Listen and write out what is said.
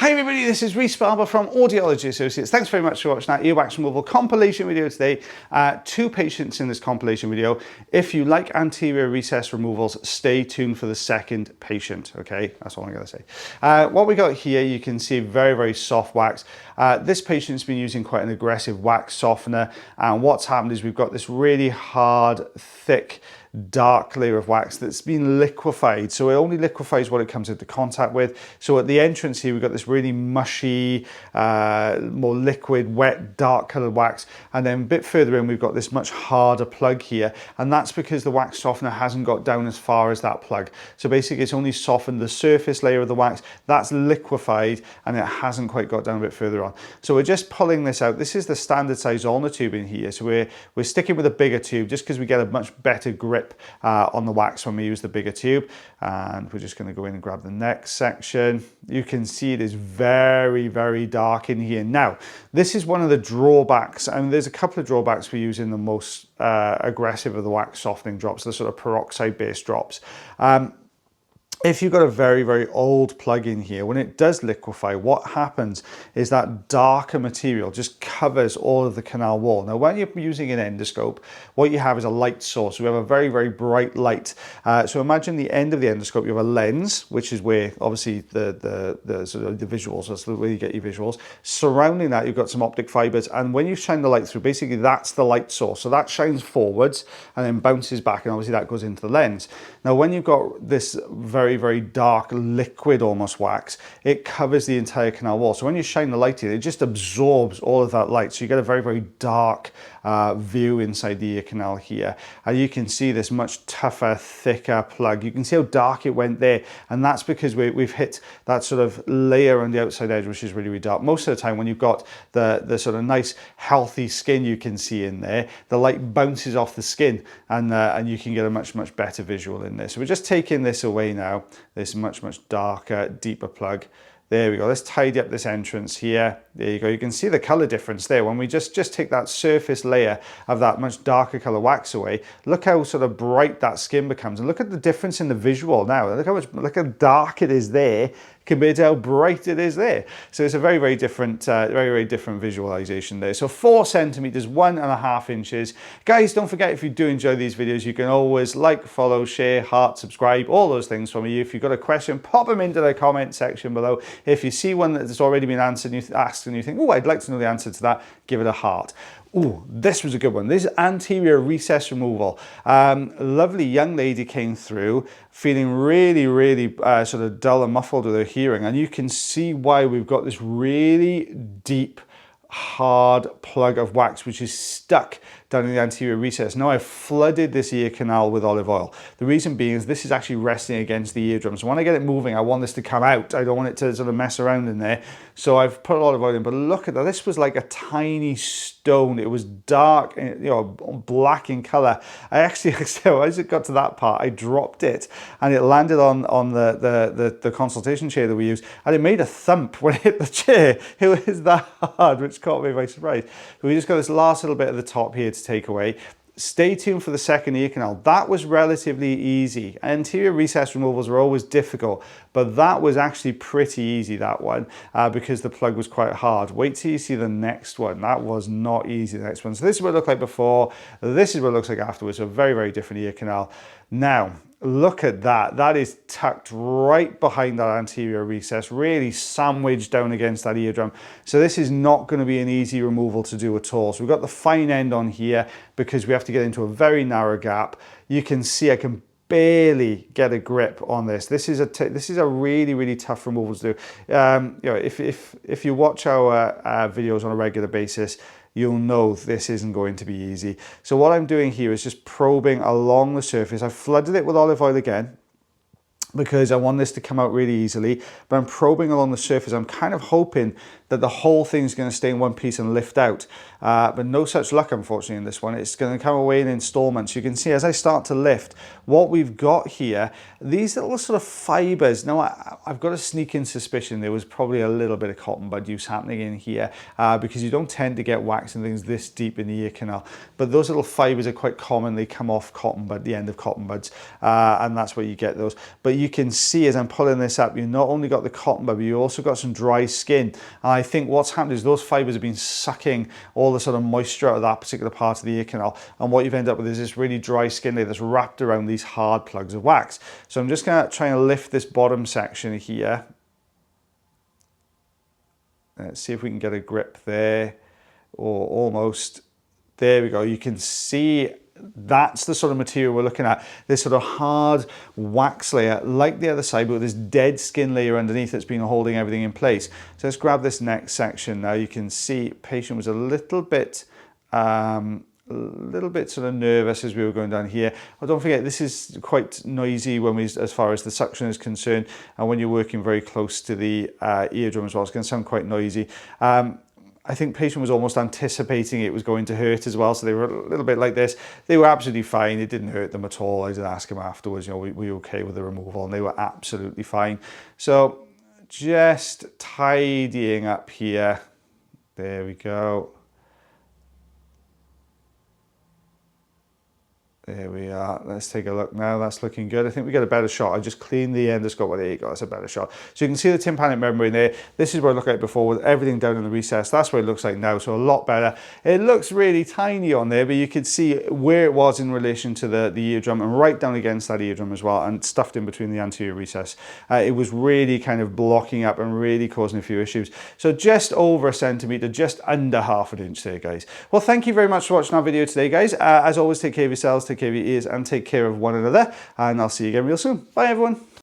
Hi everybody, this is Rhys Barber from Audiology Associates. Thanks very much for watching that earwax removal compilation video today. 2 patients in this compilation video. If you like anterior recess removals, stay tuned for the second patient, okay? That's all I'm gonna say. What we got here, you can see very soft wax. This patient's been using quite an aggressive wax softener, and what's happened is we've got this really hard, thick, dark layer of wax that's been liquefied. So it only liquefies what it comes into contact with. So at the entrance here, we've got this really mushy, more liquid, wet, dark colored wax. And then a bit further in, we've got this much harder plug here. And that's because the wax softener hasn't got down as far as that plug. So basically it's only softened the surface layer of the wax. That's liquefied and it hasn't quite got down a bit further on. So we're just pulling this out. This is the standard size ulnar tube in here. So we're sticking with a bigger tube just because we get a much better grip on the wax when we use the bigger tube. And we're just going to go in and grab the next section. You can see it is very dark in here. Now, this is one of the drawbacks, and there's a couple of drawbacks for using the most aggressive of the wax softening drops, the sort of peroxide based drops. If you've got a very old plug in here, when it does liquefy, what happens is that darker material just covers all of the canal wall. Now, when you're using an endoscope, what you have is a light source. We have a very bright light. So imagine the end of the endoscope, you have a lens, which is where obviously the sort of the visuals, that's the way you get your visuals. Surrounding that, you've got some optic fibers. And when you shine the light through, basically that's the light source. So that shines forwards and then bounces back, and obviously that goes into the lens. Now, when you've got this very dark liquid almost wax, it covers the entire canal wall. So when you shine the light in, it just absorbs all of that light. So you get a very dark view inside the ear canal here. And you can see this much tougher, thicker plug. You can see how dark it went there. And that's because we've hit that sort of layer on the outside edge, which is really dark. Most of the time when you've got the sort of nice, healthy skin you can see in there, the light bounces off the skin and you can get a much better visual in there. So we're just taking this away now. This much darker, deeper plug. There we go. Let's tidy up this entrance here. There you go. You can see the color difference there. When we just take that surface layer of that much darker color wax away, look how sort of bright that skin becomes. And look at the difference in the visual now. Look how dark it is there compared to how bright it is there. So it's a very different visualization there. So 4 centimeters, 1.5 inches. Guys, don't forget, if you do enjoy these videos, you can always like, follow, share, heart, subscribe, all those things for me. If you've got a question, pop them into the comment section below. If you see one that's already been answered and you ask and you think, oh, I'd like to know the answer to that, give it a heart. Oh, this was a good one. This is anterior recess removal. Lovely young lady came through feeling really sort of dull and muffled with her hearing. And you can see why we've got this really deep, hard plug of wax which is stuck down in the anterior recess. Now I've flooded this ear canal with olive oil. The reason being is this is actually resting against the eardrum. So when I get it moving, I want this to come out. I don't want it to sort of mess around in there. So I've put olive oil in, but look at that. This was like a tiny stone. It was dark, you know, black in color. I actually, so as it got to that part, I dropped it and it landed on the consultation chair that we use, and it made a thump when it hit the chair. It was that hard, which caught me by surprise. So we just got this last little bit at the top here to take away. Stay tuned for the second ear canal. That was relatively easy. Anterior recess removals are always difficult, but that was actually pretty easy, that one, because the plug was quite hard. Wait till you see the next one. That was not easy, the next one. So this is what it looked like before. This is what it looks like afterwards. So very different ear canal. Now, look at that. That is tucked right behind that anterior recess, really sandwiched down against that eardrum. So this is not going to be an easy removal to do at all. So we've got the fine end on here because we have to get into a very narrow gap. You can see I can barely get a grip on this. This is a really tough removal to do. You know, if you watch our videos on a regular basis, you'll know this isn't going to be easy. So what I'm doing here is just probing along the surface. I've flooded it with olive oil again because I want this to come out really easily, but I'm probing along the surface. I'm kind of hoping that the whole thing's going to stay in one piece and lift out. But no such luck, unfortunately, in this one. It's going to come away in installments. You can see as I start to lift, what we've got here, these little sort of fibers. Now, I've got a sneaking suspicion there was probably a little bit of cotton bud use happening in here, because you don't tend to get wax and things this deep in the ear canal. But those little fibers are quite common. They come off cotton bud, the end of cotton buds, and that's where you get those. But you can see as I'm pulling this up, you've not only got the cotton bud, but you also got some dry skin. And I think what's happened is those fibers have been sucking all the sort of moisture out of that particular part of the ear canal. And what you've ended up with is this really dry skin layer that's wrapped around these hard plugs of wax. So I'm just going to try and lift this bottom section here. Let's see if we can get a grip there, or almost. There we go. You can see that's the sort of material we're looking at. This sort of hard wax layer, like the other side, but with this dead skin layer underneath that's been holding everything in place. So let's grab this next section. Now you can see patient was a little bit sort of nervous as we were going down here. But don't forget, this is quite noisy when as far as the suction is concerned, and when you're working very close to the eardrum as well, it's going to sound quite noisy. I think patient was almost anticipating it was going to hurt as well, so they were a little bit like this. They were absolutely fine. It didn't hurt them at all. I did ask them afterwards, were you okay with the removal? And they were absolutely fine. So just tidying up here. There we go. There we are. Let's take a look now. That's looking good. I think we get a better shot. I just cleaned the endoscope. Well, there you go. That's a better shot. So you can see the tympanic membrane there. This is where I looked at before with everything down in the recess. That's what it looks like now. So a lot better. It looks really tiny on there, but you can see where it was in relation to the eardrum, and right down against that eardrum as well, and stuffed in between the anterior recess. It was really kind of blocking up and really causing a few issues. So just over a centimetre, just under half an inch there, guys. Well, thank you very much for watching our video today, guys. As always, take care of yourselves, take care of your ears, and take care of one another, and I'll see you again real soon. Bye everyone.